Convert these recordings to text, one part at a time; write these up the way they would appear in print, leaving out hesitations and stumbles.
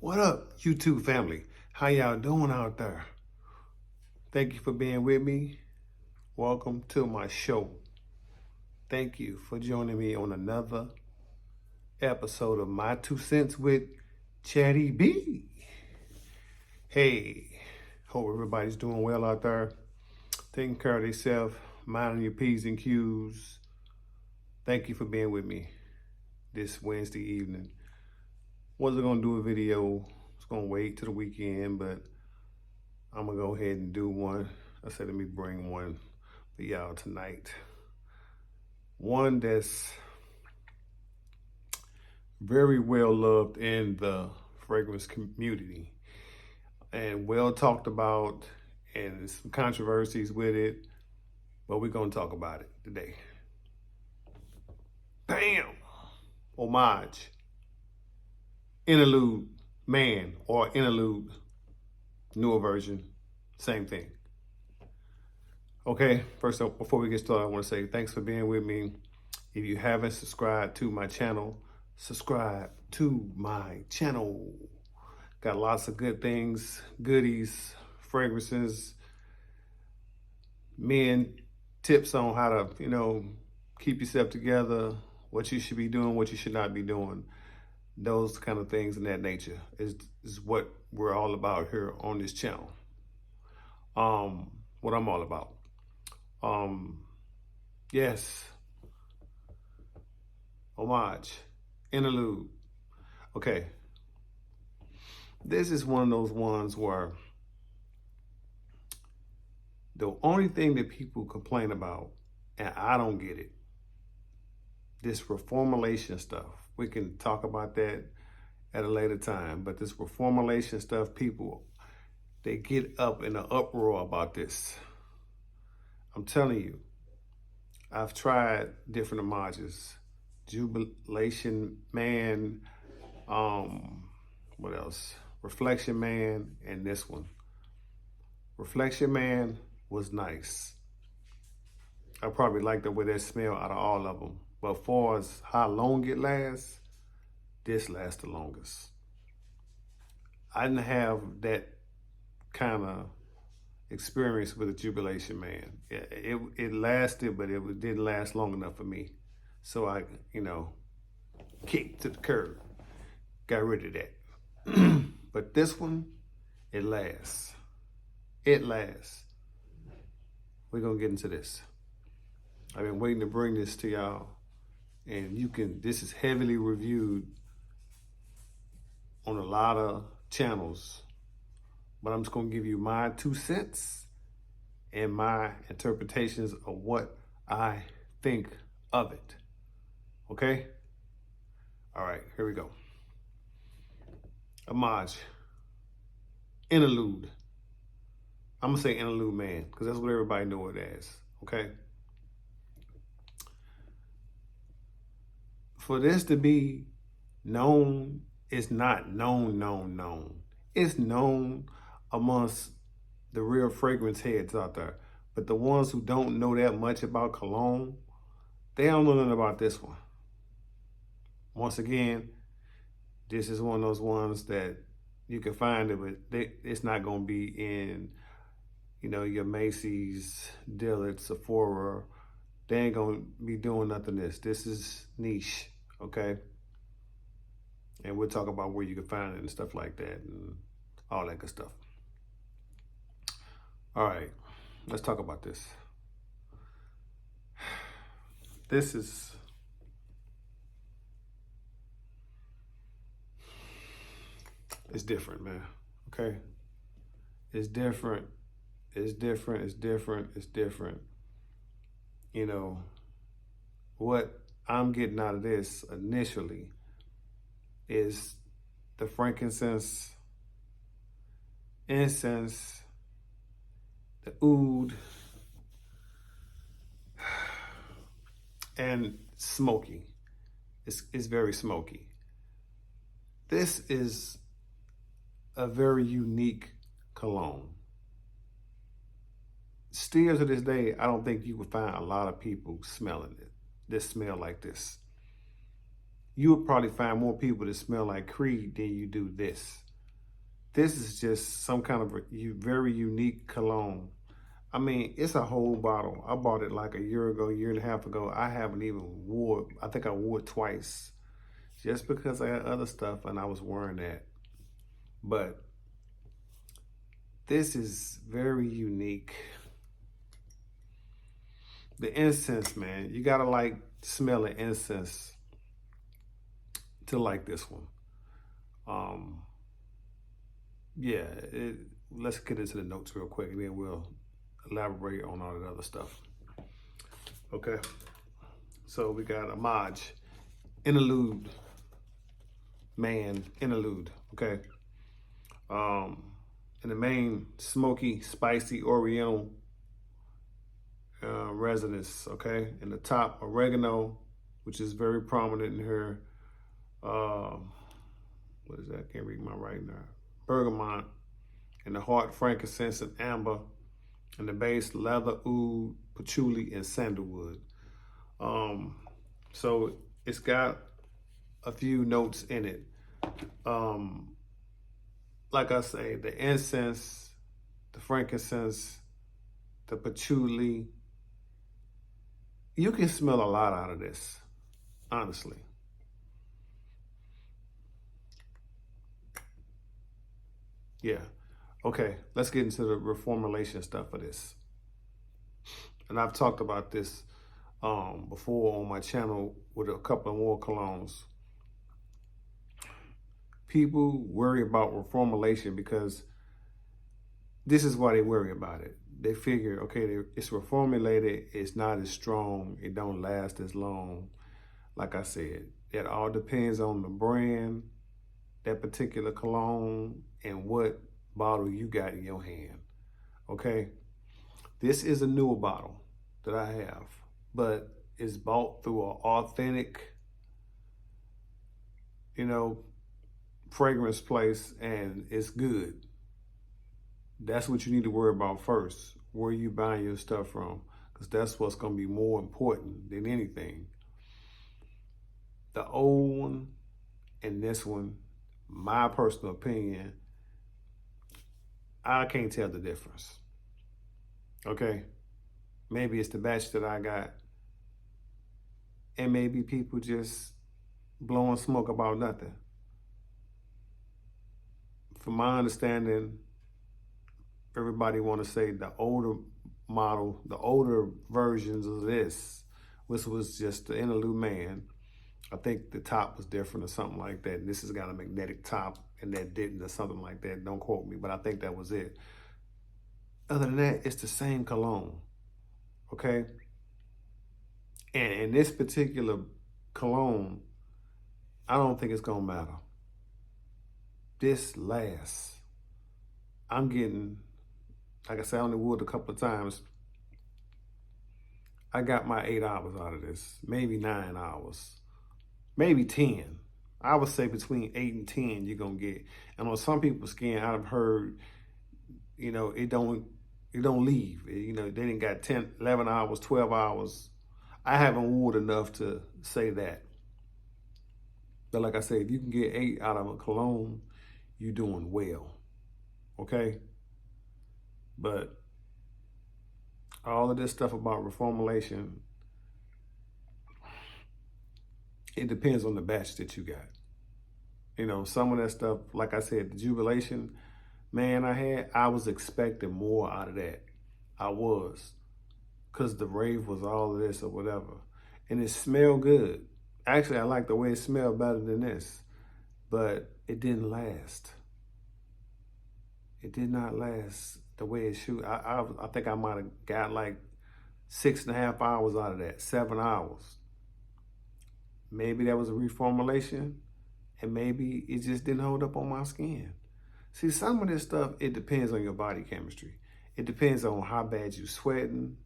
What up, YouTube family? How y'all doing out there? Thank you for being with me. Welcome to my show. Thank you for joining me on another episode of My Two Cents with Chatty B. Hey, hope everybody's doing well out there, taking care of themselves, minding your P's and Q's. Thank you for being with me this Wednesday evening. Wasn't gonna do a video. It's gonna wait till the weekend, but I'm gonna go ahead and do one. I said, let me bring one for y'all tonight. One that's very well loved in the fragrance community and well talked about, and there's some controversies with it, but we're gonna talk about it today. Bam! Amouage. Interlude man, or interlude newer version, same thing. Okay, first up, before we get started, I want to say thanks for being with me. If you haven't subscribed to my channel, subscribe to my channel. Got lots of good things, goodies, fragrances, men tips on how to, keep yourself together, what you should be doing, what you should not be doing. Those kind of things in that nature is what we're all about here on this channel. What I'm all about. Yes. Amouage. Interlude. Okay. This is one of those ones where the only thing that people complain about, and I don't get it, this reformulation stuff. We can talk about that at a later time, but this reformulation stuff, people, they get up in an uproar about this. I'm telling you, I've tried different Amouages. Jubilation Man, what else? Reflection Man, and this one. Reflection Man was nice. I probably like the way that smell out of all of them. But as far as how long it lasts, this lasts the longest. I didn't have that kind of experience with the Jubilation Man. It lasted, but it didn't last long enough for me. So I, kicked to the curb, got rid of that. But this one, it lasts. It lasts. We're gonna get into this. I've been waiting to bring this to y'all. And this is heavily reviewed on a lot of channels, but I'm just gonna give you my 2 cents and my interpretations of what I think of it. Okay? All right, here we go. Amouage. Interlude. I'm gonna say interlude man, because that's what everybody know it as, okay? For this to be known, it's not known. It's known amongst the real fragrance heads out there. But the ones who don't know that much about cologne, they don't know nothing about this one. Once again, this is one of those ones that you can find it, but it's not going to be in, your Macy's, Dillard's, Sephora. They ain't going to be doing nothing this. This is niche, okay? And we'll talk about where you can find it and stuff like that and all that good stuff. All right, let's talk about this. This is it's different, man. Okay? It's different. What I'm getting out of this initially is the frankincense, incense, the oud, and smoky. It's very smoky. This is a very unique cologne. Still to this day, I don't think you would find a lot of people smelling it. This smell like this. You would probably find more people that smell like Creed than you do this. This is just some kind of a very unique cologne. I mean, it's a whole bottle. I bought it like a year ago, year and a half ago. I haven't even wore it. I think I wore it twice just because I had other stuff and I was wearing that. But this is very unique. The incense, man, you gotta like smell the incense to like this one. Um, yeah, let's get into the notes real quick and then we'll elaborate on all that other stuff. Okay, so we got Amouage, interlude, interlude. Okay, in the main smoky, spicy Oriental resonance. Okay, in the top oregano, which is very prominent in here. What is that? I can't read my writing now. Bergamot, and the heart frankincense and amber, and the base leather, oud, patchouli, and sandalwood. So it's got a few notes in it. Like I say, the incense, the frankincense, the patchouli. You can smell a lot out of this, honestly. Yeah. Okay, let's get into the reformulation stuff of this. And I've talked about this before on my channel with a couple of more colognes. People worry about reformulation because this is why they worry about it. They figure, okay, it's reformulated, it's not as strong, it don't last as long. Like I said, it all depends on the brand, that particular cologne, and what bottle you got in your hand, okay? This is a newer bottle that I have, but it's bought through an authentic, fragrance place, and it's good. That's what you need to worry about first, where you buying your stuff from, because that's what's going to be more important than anything. The old one and this one, my personal opinion, I can't tell the difference. Okay? Maybe it's the batch that I got, and maybe people just blowing smoke about nothing. From my understanding, everybody want to say the older model, the older versions of this, which was just the interlude man. I think the top was different or something like that. And this has got a magnetic top and that didn't, or something like that. Don't quote me, but I think that was it. Other than that, it's the same cologne, okay? And in this particular cologne, I don't think it's gonna matter. This lasts. I'm getting, like I said, I only wore it a couple of times. I got my 8 hours out of this, maybe 9 hours, maybe 10. I would say between 8 and 10 you're gonna get. And on some people's skin, I've heard, it don't leave. They didn't got 10, 11 hours, 12 hours. I haven't worn enough to say that. But like I said, if you can get 8 out of a cologne, you're doing well, okay? But all of this stuff about reformulation, it depends on the batch that you got. Some of that stuff, like I said, the Jubilation, man, I was expecting more out of that. I was. Because the rave was all of this or whatever. And it smelled good. Actually, I like the way it smelled better than this. But it didn't last. It did not last the way it should. I think I might have got like 6.5 hours out of that, 7 hours. Maybe that was a reformulation, and maybe it just didn't hold up on my skin. See, some of this stuff, it depends on your body chemistry. It depends on how bad you sweating,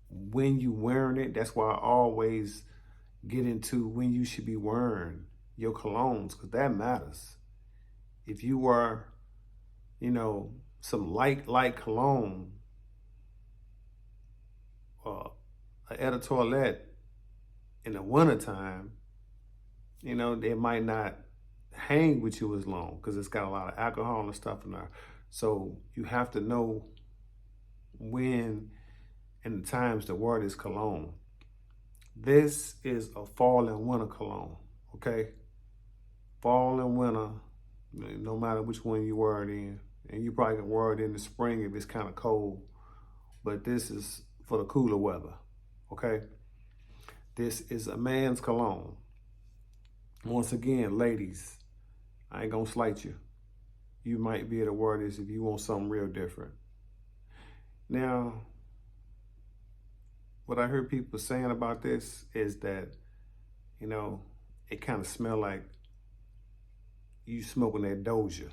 when you wearing it. That's why I always get into when you should be wearing your colognes, because that matters. If you wear, some light cologne, an eau de toilette in the wintertime, they might not hang with you as long because it's got a lot of alcohol and stuff in there. So you have to know when and the times to wear this cologne. This is a fall and winter cologne, okay? Fall and winter, no matter which one you wear it in. And you probably can wear it in the spring if it's kind of cold. But this is for the cooler weather, okay? This is a man's cologne. Once again, ladies, I ain't gonna slight you. You might be able to wear this if you want something real different. Now, what I heard people saying about this is that, you know, it kind of smell like you smoking that Doja.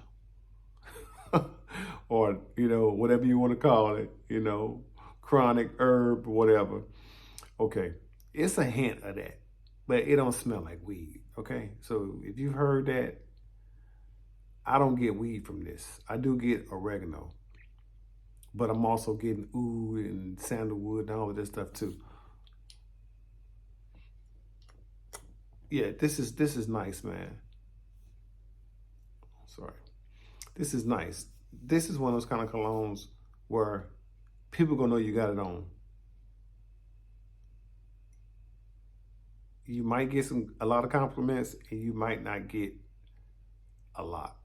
Or, you know, whatever you want to call it, you know, chronic herb, whatever. Okay, it's a hint of that, but it don't smell like weed, okay? So if you've heard that, I don't get weed from this. I do get oregano, but I'm also getting oud and sandalwood and all of this stuff too. Yeah, this is nice, man. Sorry. This is nice. This is one of those kind of colognes where people gonna know you got it on. You might get a lot of compliments and you might not get a lot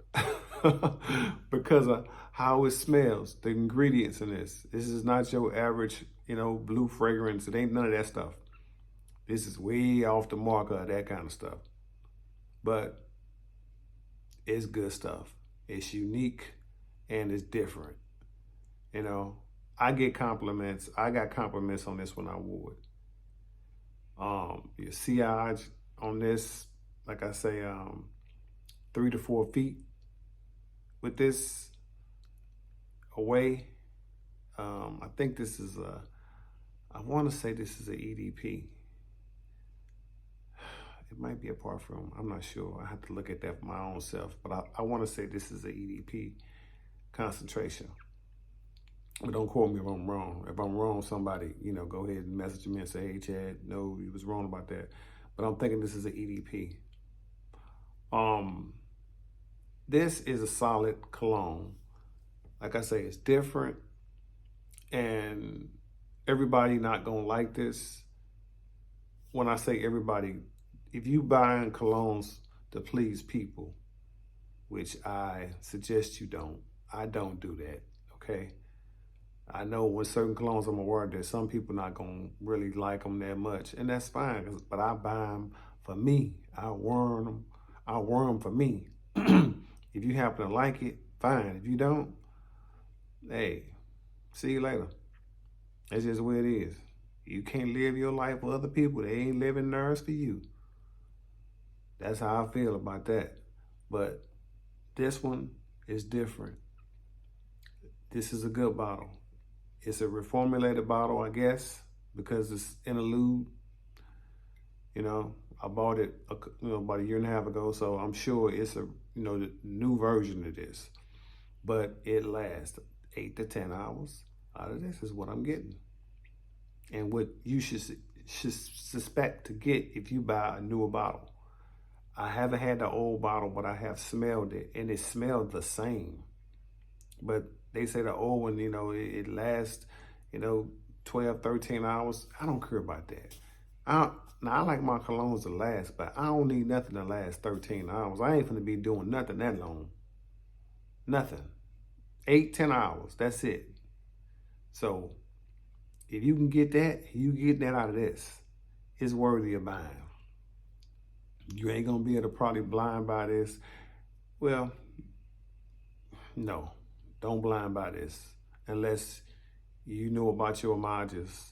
because of how it smells, the ingredients in this. This is not your average, you know, blue fragrance. It ain't none of that stuff. This is way off the mark of that kind of stuff. But it's good stuff. It's unique and it's different. You know, I get compliments. I got compliments on this when I wore it. Your sillage on this, like I say, 3 to 4 feet with this away. I think this is I want to say this is a EDP. It might be a parfum. I'm not sure. I have to look at that for my own self, but I want to say this is a EDP concentration. But don't quote me if I'm wrong. If I'm wrong, somebody, you know, go ahead and message me and say, hey, Chad, no, you was wrong about that. But I'm thinking this is an EDP. This is a solid cologne. Like I say, it's different. And everybody not going to like this. When I say everybody, if you buying colognes to please people, which I suggest you don't, I don't do that, okay? I know with certain colognes I'm aware that some people not gonna really like them that much, and that's fine. But I buy them for me. I wear them. I wear them for me. If you happen to like it, fine. If you don't, hey, see you later. That's just the way it is. You can't live your life for other people. They ain't living theirs for you. That's how I feel about that. But this one is different. This is a good bottle. It's a reformulated bottle, I guess, because it's interlude. You know, I bought it, about a year and a half ago, so I'm sure it's a, the new version of this. But it lasts 8 to 10 hours. Out of this is what I'm getting, and what you should suspect to get if you buy a newer bottle. I haven't had the old bottle, but I have smelled it, and it smelled the same. But they say the old one, it lasts, 12, 13 hours. I don't care about that. Now, I like my colognes to last, but I don't need nothing to last 13 hours. I ain't finna be doing nothing that long. Nothing. 8, 10 hours, that's it. So, if you can get that, you get that out of this. It's worthy of buying. You ain't gonna be able to probably blind buy this. Well, no. Don't blind buy this unless you know about your Amouages.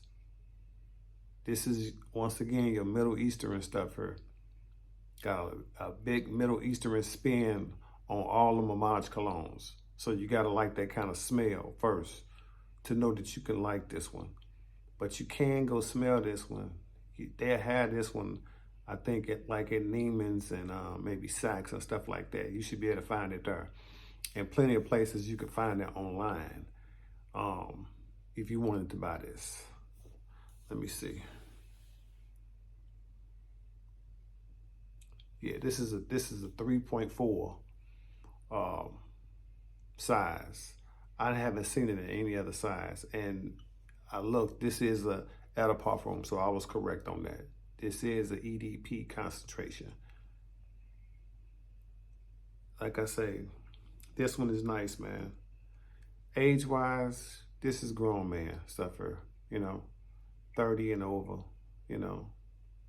This is, once again, your Middle Eastern stuff here. Got a big Middle Eastern spin on all the Amouage colognes. So you gotta like that kind of smell first to know that you can like this one. But you can go smell this one. They had this one, I think, at Neiman's and maybe Saks and stuff like that. You should be able to find it there. And plenty of places you can find it online if you wanted to buy this. Let me see. Yeah, this is a 3.4 um, size. I haven't seen it in any other size. And I looked, this is a at a parfum, so I was correct on that. This is a EDP concentration. Like I say, this one is nice, man. Age wise, this is grown man stuff for, you know, 30 and over, you know.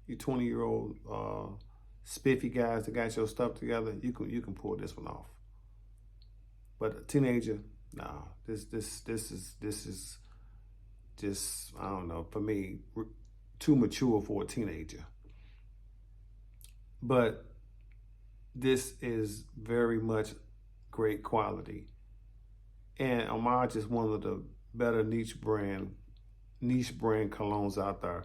You 20-year-old spiffy guys that got your stuff together, you can pull this one off. But a teenager, nah, this is just, I don't know, for me, too mature for a teenager. But this is very much great quality. And Amouage is one of the better niche brand colognes out there.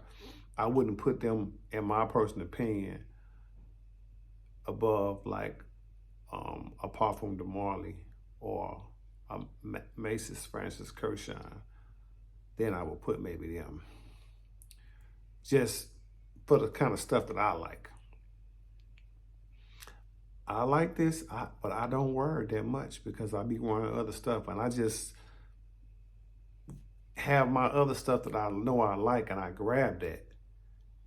I wouldn't put them, in my personal opinion, above like a Parfum de Marly or a Macy's Francis Kershaw. Then I would put maybe them. Just for the kind of stuff that I like. I like this, but I don't wear it that much because I be wearing other stuff, and I just have my other stuff that I know I like, and I grab that.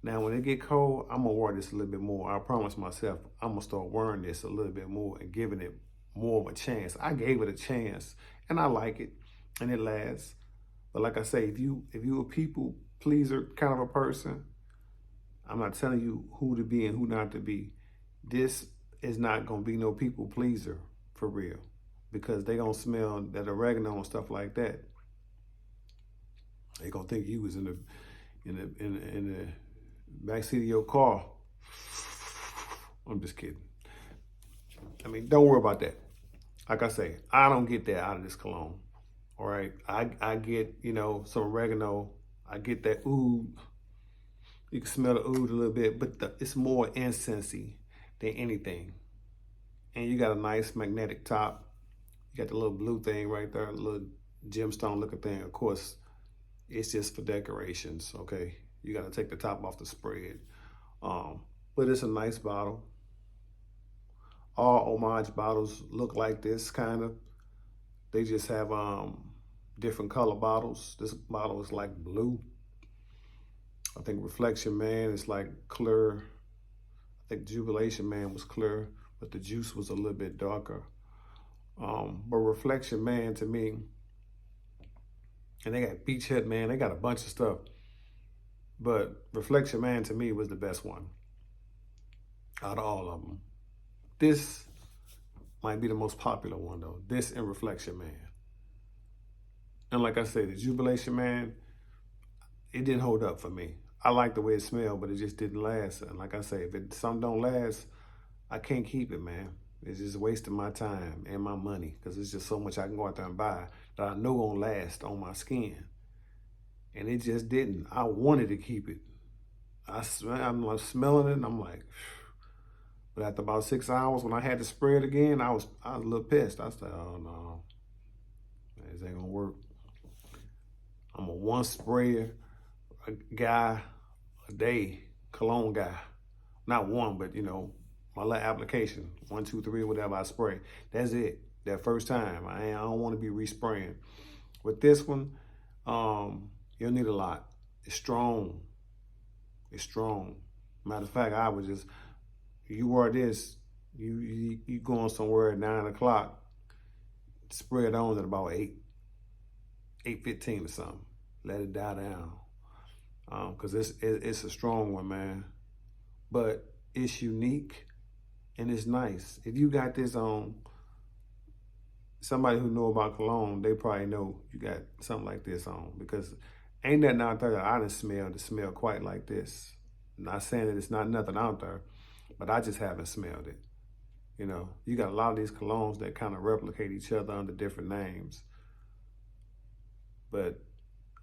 Now, when it get cold, I'm gonna wear this a little bit more. I promise myself I'm gonna start wearing this a little bit more and giving it more of a chance. I gave it a chance, and I like it, and it lasts. But like I say, if you a people pleaser kind of a person, I'm not telling you who to be and who not to be. This is not gonna be no people pleaser for real, because they gonna smell that oregano and stuff like that. They gonna think you was in the backseat of your car. I'm just kidding. I mean, don't worry about that. Like I say, I don't get that out of this cologne. All right, I get, some oregano. I get that oud. You can smell the oud a little bit, but it's more incensey than anything. And you got a nice magnetic top. You got the little blue thing right there, a little gemstone looking thing. Of course, it's just for decorations, okay? You got to take the top off the spread. But it's a nice bottle. All Amouage bottles look like this, kind of. They just have different color bottles. This bottle is like blue. I think Reflection Man is like clear. I think Jubilation Man was clear, but the juice was a little bit darker. But Reflection Man to me, and they got Beachhead Man, they got a bunch of stuff. But Reflection Man to me was the best one out of all of them. This might be the most popular one though. This and Reflection Man. And like I said, the Jubilation Man, it didn't hold up for me. I like the way it smelled, but it just didn't last. And like I say, if something don't last, I can't keep it, man. It's just wasting my time and my money because it's just so much I can go out there and buy that I know gonna last on my skin. And it just didn't. I wanted to keep it. I'm smelling it and I'm like, but after about 6 hours, when I had to spray it again, I was a little pissed. I said, oh no, this ain't gonna work. I'm a one sprayer guy a day, cologne guy. Not one, but my little application, 1, 2, 3, whatever I spray. That's it. That first time, I don't want to be respraying. With this one, you'll need a lot. It's strong. It's strong. Matter of fact, I was just, you wear this, you going somewhere at 9 o'clock, spray it on at about 8:15 or something. Let it die down. Because it's a strong one, man. But it's unique and it's nice. If you got this on, somebody who know about cologne, they probably know you got something like this on, because ain't nothing out there that I done smelled to smell quite like this. Not saying that it's not nothing out there, but I just haven't smelled it. You got a lot of these colognes that kind of replicate each other under different names. But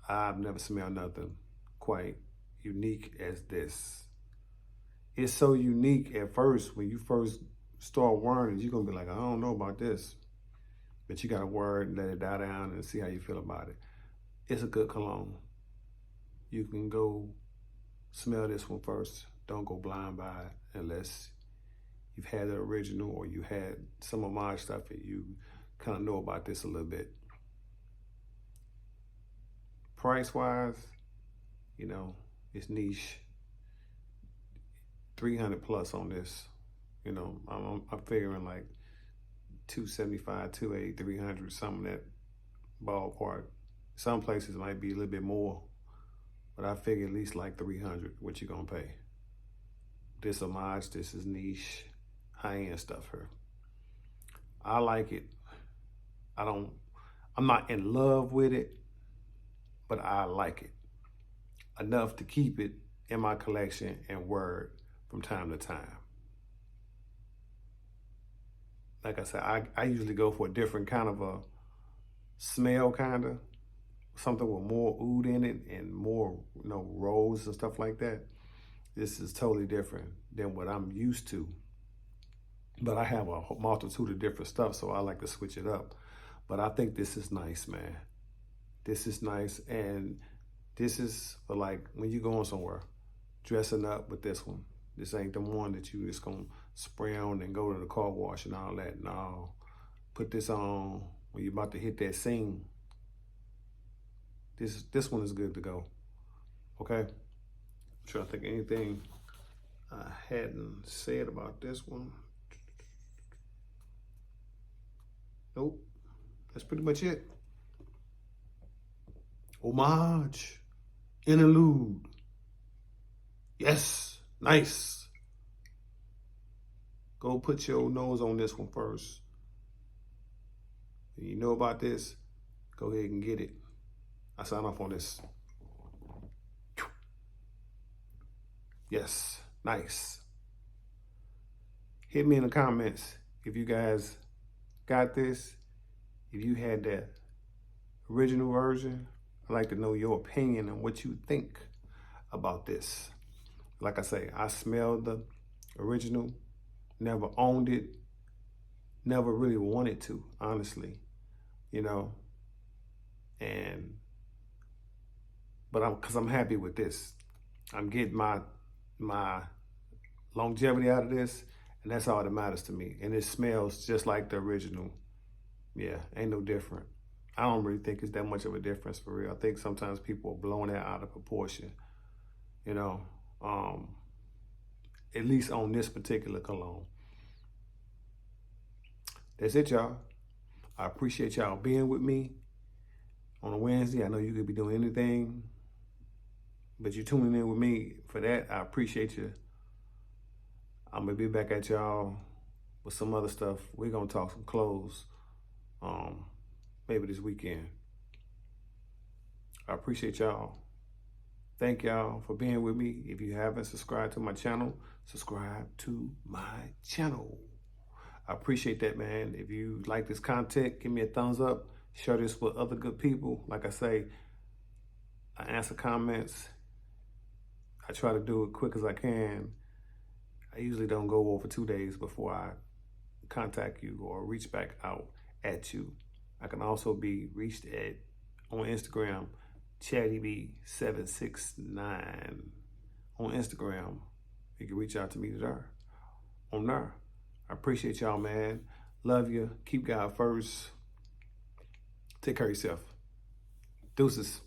I've never smelled nothing quite unique as this. It's so unique at first. When you first start wearing it, you're going to be like, I don't know about this. But you got to wear it and let it die down and see how you feel about it. It's a good cologne. You can go smell this one first. Don't go blind by it unless you've had the original or you had some Amouage stuff and you kind of know about this a little bit. Price-wise, you know, it's niche. 300 plus on this. You know, I'm figuring like 275, 280, 300, something that ballpark. Some places might be a little bit more, but I figure at least like 300, what you gonna pay. This Amouage, this is niche, high-end stuff here. I like it. I'm not in love with it, but I like it enough to keep it in my collection and wear it from time to time. Like I said, I usually go for a different kind of a smell, kind of something with more oud in it and more, you know, rose and stuff like that. This is totally different than what I'm used to. But I have a multitude of different stuff, so I like to switch it up. But I think this is nice, man. This is nice, and this is for like when you're going somewhere, dressing up with this one. This ain't the one that you just gonna spray on and go to the car wash and all that. No, put this on when you're about to hit that scene. This one is good to go. Okay, I'm trying to think of anything I hadn't said about this one. Nope, that's pretty much it. Amouage, interlude. Yes, nice. Go put your nose on this one first. If you know about this, go ahead and get it. I sign off on this. Yes, nice. Hit me in the comments if you guys got this. If you had that original version, I'd like to know your opinion and what you think about this. Like I say, I smelled the original, never owned it, never really wanted to, honestly, you know, because I'm happy with this. I'm getting my longevity out of this, and that's all that matters to me. And it smells just like the original. Yeah, ain't no different. I don't really think it's that much of a difference for real. I think sometimes people are blowing that out of proportion, you know, at least on this particular cologne. That's it, y'all. I appreciate y'all being with me on a Wednesday. I know you could be doing anything, but you're tuning in with me for that. I appreciate you. I'm gonna be back at y'all with some other stuff. We're gonna talk some clothes, maybe this weekend. I appreciate y'all. Thank y'all for being with me. If you haven't subscribed to my channel, subscribe to my channel. I appreciate that, man. If you like this content, give me a thumbs up. Share this with other good people. Like I say, I answer comments. I try to do it quick as I can. I usually don't go over 2 days before I contact you or reach back out at you. I can also be reached at on Instagram, ChattyB769 on Instagram. You can reach out to me there. On there. I appreciate y'all, man. Love you. Keep God first. Take care of yourself. Deuces.